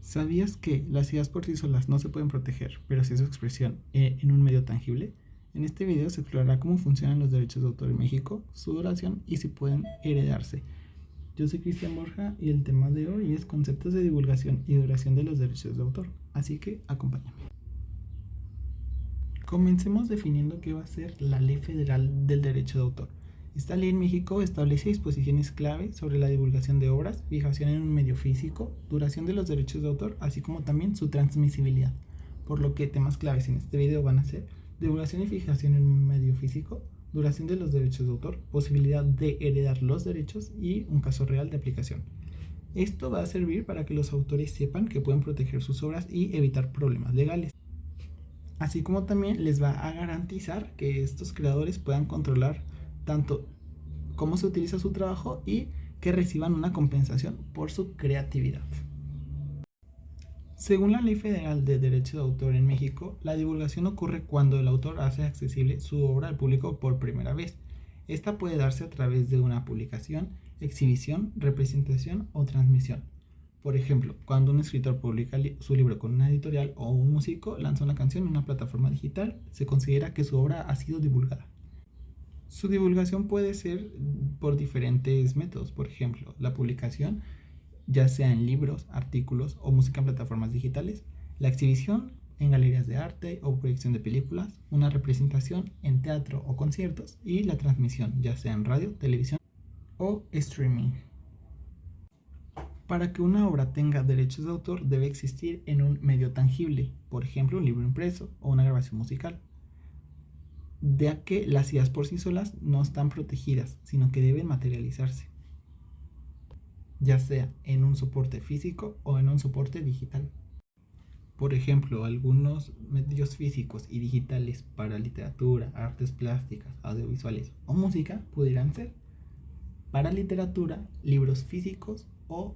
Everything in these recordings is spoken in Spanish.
¿Sabías que las ideas por sí solas no se pueden proteger, pero sí su expresión en un medio tangible? En este video se explorará cómo funcionan los derechos de autor en México, su duración y si pueden heredarse. Yo soy Cristian Borja y el tema de hoy es conceptos de divulgación y duración de los derechos de autor, así que acompáñame. Comencemos definiendo qué va a ser la Ley Federal del Derecho de Autor. Esta ley en México establece disposiciones clave sobre la divulgación de obras, fijación en un medio físico, duración de los derechos de autor, así como también su transmisibilidad. Por lo que temas claves en este video van a ser divulgación y fijación en un medio físico, duración de los derechos de autor, posibilidad de heredar los derechos y un caso real de aplicación. Esto va a servir para que los autores sepan que pueden proteger sus obras y evitar problemas legales. Así como también les va a garantizar que estos creadores puedan controlar tanto cómo se utiliza su trabajo y que reciban una compensación por su creatividad. Según la Ley Federal de Derecho de Autor en México, la divulgación ocurre cuando el autor hace accesible su obra al público por primera vez. Esta puede darse a través de una publicación, exhibición, representación o transmisión. Por ejemplo, cuando un escritor publica su libro con una editorial o un músico lanza una canción en una plataforma digital, se considera que su obra ha sido divulgada. Su divulgación puede ser por diferentes métodos, por ejemplo, la publicación, ya sea en libros, artículos o música en plataformas digitales, la exhibición en galerías de arte o proyección de películas, una representación en teatro o conciertos y la transmisión, ya sea en radio, televisión o streaming. Para que una obra tenga derechos de autor debe existir en un medio tangible, por ejemplo un libro impreso o una grabación musical, ya que las ideas por sí solas no están protegidas, sino que deben materializarse, ya sea en un soporte físico o en un soporte digital. Por ejemplo, algunos medios físicos y digitales para literatura, artes plásticas, audiovisuales o música pudieran ser: para literatura, libros físicos o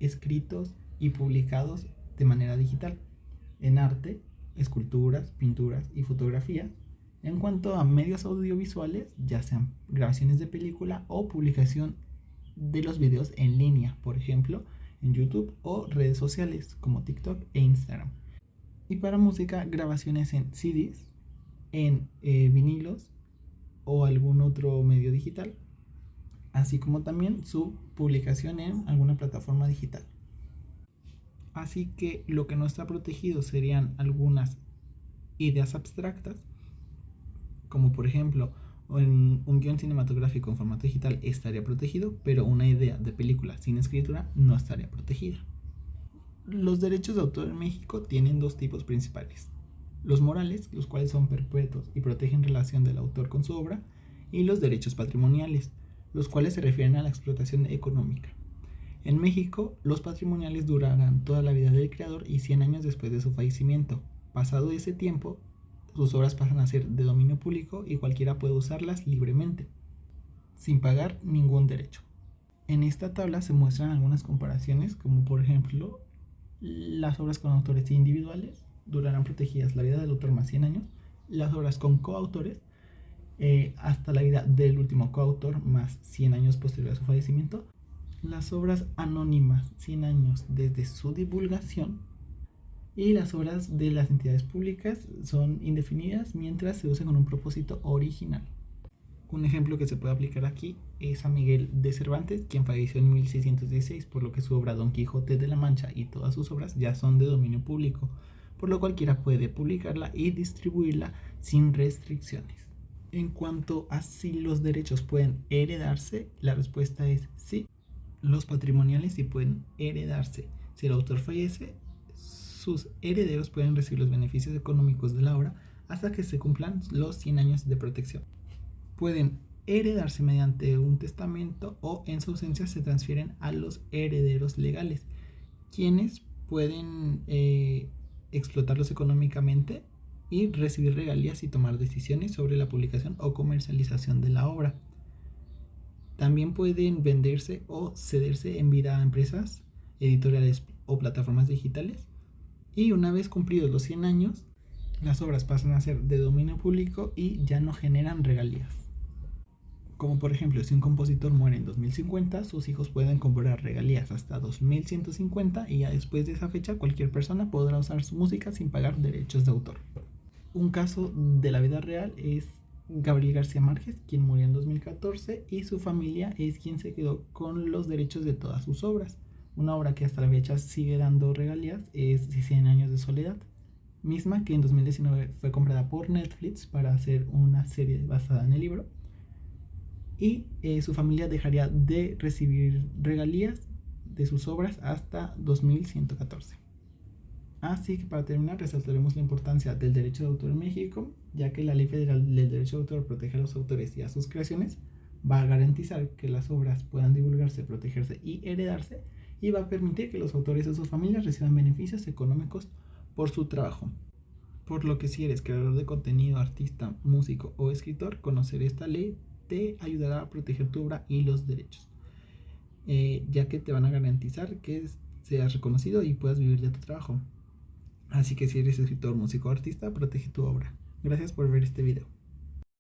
escritos y publicados de manera digital; en arte, esculturas, pinturas y fotografías; en cuanto a medios audiovisuales, ya sean grabaciones de película o publicación de los videos en línea, por ejemplo, en YouTube o redes sociales como TikTok e Instagram. Y para música, grabaciones en CDs, en vinilos o algún otro medio digital, así como también su publicación en alguna plataforma digital. Así que lo que no está protegido serían algunas ideas abstractas, como por ejemplo en un guión cinematográfico en formato digital estaría protegido, pero una idea de película sin escritura no estaría protegida. Los derechos de autor en México tienen dos tipos principales: los morales, los cuales son perpetuos y protegen relación del autor con su obra, y los derechos patrimoniales, los cuales se refieren a la explotación económica. En México, los patrimoniales durarán toda la vida del creador y 100 años después de su fallecimiento. Pasado ese tiempo, sus obras pasan a ser de dominio público y cualquiera puede usarlas libremente, sin pagar ningún derecho. En esta tabla se muestran algunas comparaciones, como por ejemplo, las obras con autores individuales durarán protegidas la vida del autor más 100 años, las obras con coautores hasta la vida del último coautor más 100 años posterior a su fallecimiento, las obras anónimas 100 años desde su divulgación, y las obras de las entidades públicas son indefinidas mientras se usen con un propósito original. Un ejemplo que se puede aplicar aquí es a Miguel de Cervantes, quien falleció en 1616, por lo que su obra Don Quijote de la Mancha y todas sus obras ya son de dominio público, por lo cualquiera puede publicarla y distribuirla sin restricciones. En cuanto a si los derechos pueden heredarse, la respuesta es sí. Los patrimoniales sí pueden heredarse. Si el autor fallece, sus herederos pueden recibir los beneficios económicos de la obra hasta que se cumplan los 100 años de protección. Pueden heredarse mediante un testamento o en su ausencia se transfieren a los herederos legales, quienes pueden explotarlos económicamente y recibir regalías y tomar decisiones sobre la publicación o comercialización de la obra. También pueden venderse o cederse en vida a empresas, editoriales o plataformas digitales. Y una vez cumplidos los 100 años, las obras pasan a ser de dominio público y ya no generan regalías. Como por ejemplo, si un compositor muere en 2050, sus hijos pueden cobrar regalías hasta 2150 y ya después de esa fecha cualquier persona podrá usar su música sin pagar derechos de autor. Un caso de la vida real es Gabriel García Márquez, quien murió en 2014 y su familia es quien se quedó con los derechos de todas sus obras. Una obra que hasta la fecha sigue dando regalías es 100 años de soledad, misma que en 2019 fue comprada por Netflix para hacer una serie basada en el libro, y su familia dejaría de recibir regalías de sus obras hasta 2114. Así que para terminar resaltaremos la importancia del derecho de autor en México, ya que la Ley Federal del Derecho de Autor protege a los autores y a sus creaciones, va a garantizar que las obras puedan divulgarse, protegerse y heredarse, y va a permitir que los autores y sus familias reciban beneficios económicos por su trabajo. Por lo que si eres creador de contenido, artista, músico o escritor, conocer esta ley te ayudará a proteger tu obra y los derechos, ya que te van a garantizar que seas reconocido y puedas vivir de tu trabajo. Así que si eres escritor, músico o artista, protege tu obra. Gracias por ver este video.